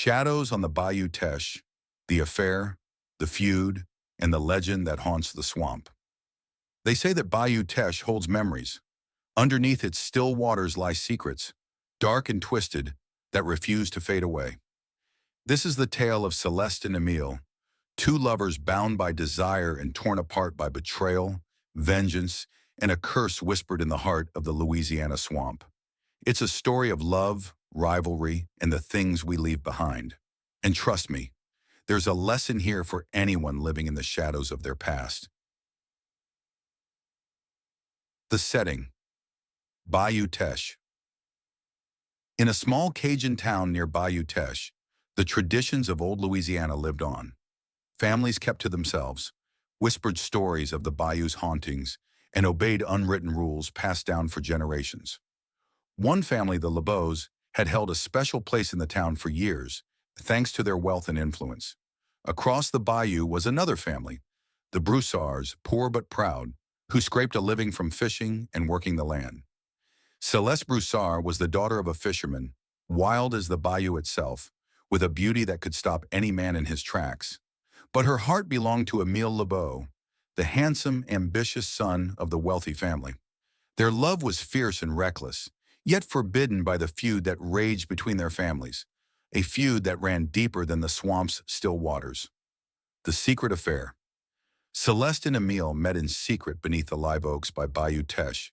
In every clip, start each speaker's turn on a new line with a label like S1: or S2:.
S1: Shadows on the Bayou Teche, the affair, the feud, and the legend that haunts the swamp. They say that Bayou Teche holds memories. Underneath its still waters lie secrets, dark and twisted, that refuse to fade away. This is the tale of Celeste and Emile, two lovers bound by desire and torn apart by betrayal, vengeance, and a curse whispered in the heart of the Louisiana swamp. It's a story of love, rivalry, and the things we leave behind. And trust me, there's a lesson here for anyone living in the shadows of their past. The setting: Bayou Teche. In a small Cajun town near Bayou Teche, the traditions of old Louisiana lived on. Families kept to themselves, whispered stories of the bayou's hauntings, and obeyed unwritten rules passed down for generations. One family, the Lebeaus, had held a special place in the town for years, thanks to their wealth and influence. Across the bayou was another family, the Broussards, poor but proud, who scraped a living from fishing and working the land. Celeste Broussard was the daughter of a fisherman, wild as the bayou itself, with a beauty that could stop any man in his tracks. But her heart belonged to Emile Lebeau, the handsome, ambitious son of the wealthy family. Their love was fierce and reckless, yet forbidden by the feud that raged between their families, a feud that ran deeper than the swamp's still waters. The secret affair. Celeste and Emile met in secret beneath the live oaks by Bayou Teche,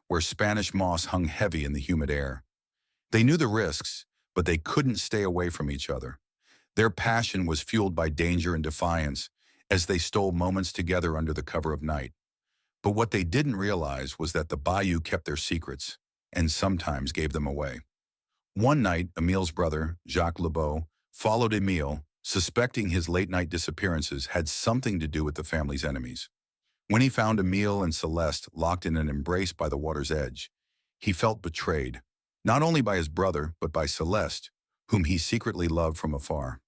S1: where Spanish moss hung heavy in the humid air. They knew the risks, but they couldn't stay away from each other. Their passion was fueled by danger and defiance as they stole moments together under the cover of night. But what they didn't realize was that the bayou kept their secrets, and sometimes gave them away. One night, Emile's brother, Jacques Lebeau, followed Emile, suspecting his late-night disappearances had something to do with the family's enemies. When he found Emile and Celeste locked in an embrace by the water's edge, he felt betrayed, not only by his brother, but by Celeste, whom he secretly loved from afar.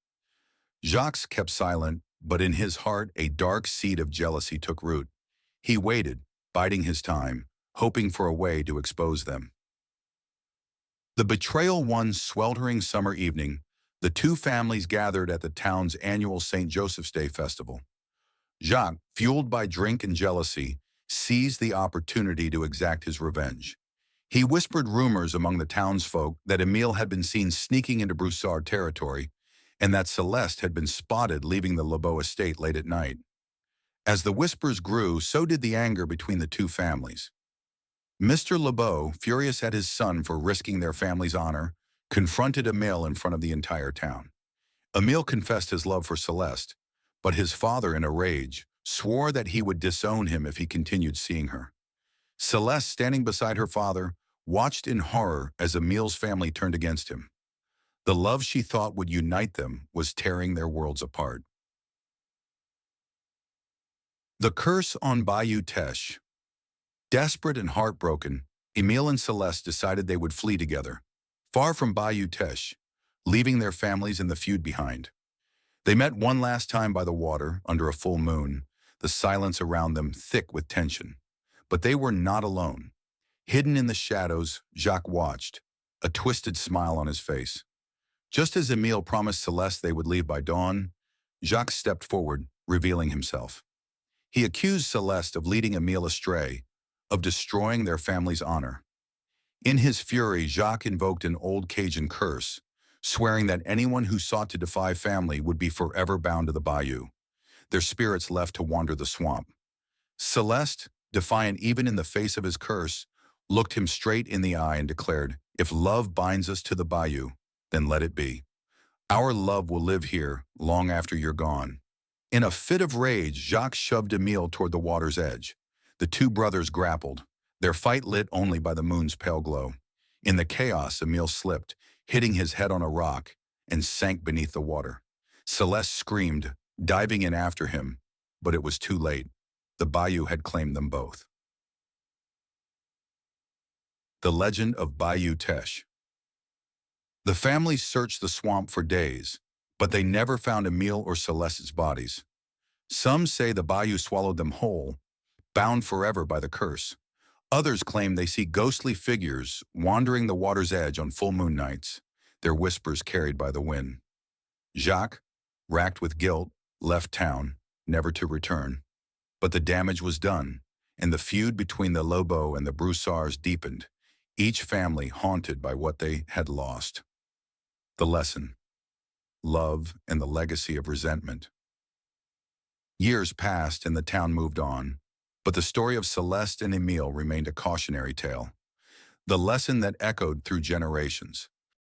S1: Jacques kept silent, but in his heart a dark seed of jealousy took root. He waited, biding his time, hoping for a way to expose them. The betrayal one sweltering summer evening, the two families gathered at the town's annual St. Joseph's Day festival. Jacques, fueled by drink and jealousy, seized the opportunity to exact his revenge. He whispered rumors among the townsfolk that Emile had been seen sneaking into Broussard territory and that Celeste had been spotted leaving the Lebeau estate late at night. As the whispers grew, so did the anger between the two families. Mr. Lebeau, furious at his son for risking their family's honor, confronted Emile in front of the entire town. Emile confessed his love for Celeste, but his father, in a rage, swore that he would disown him if he continued seeing her. Celeste, standing beside her father, watched in horror as Emile's family turned against him. The love she thought would unite them was tearing their worlds apart. The curse on Bayou Teche. Desperate and heartbroken, Emile and Celeste decided they would flee together, far from Bayou Teche, leaving their families and the feud behind. They met one last time by the water, under a full moon, the silence around them thick with tension. But they were not alone. Hidden in the shadows, Jacques watched, a twisted smile on his face. Just as Emile promised Celeste they would leave by dawn, Jacques stepped forward, revealing himself. He accused Celeste of leading Emile astray, of destroying their family's honor. In his fury, Jacques invoked an old Cajun curse, swearing that anyone who sought to defy family would be forever bound to the bayou, their spirits left to wander the swamp. Celeste, defiant even in the face of his curse, looked him straight in the eye and declared, "If love binds us to the bayou, then let it be. Our love will live here long after you're gone." In a fit of rage, Jacques shoved Emile toward the water's edge. The two brothers grappled, their fight lit only by the moon's pale glow. In the chaos, Emile slipped, hitting his head on a rock, and sank beneath the water. Celeste screamed, diving in after him, but it was too late. The bayou had claimed them both. The legend of Bayou Teche. The family searched the swamp for days, but they never found Emile or Celeste's bodies. Some say the bayou swallowed them whole, bound forever by the curse. Others claim they see ghostly figures wandering the water's edge on full moon nights, their whispers carried by the wind. Jacques, racked with guilt, left town, never to return. But the damage was done, and the feud between the Lobo and the Broussards deepened, each family haunted by what they had lost. The lesson: love and the legacy of resentment. Years passed and the town moved on, but the story of Celeste and Emile remained a cautionary tale, the lesson that echoed through generations.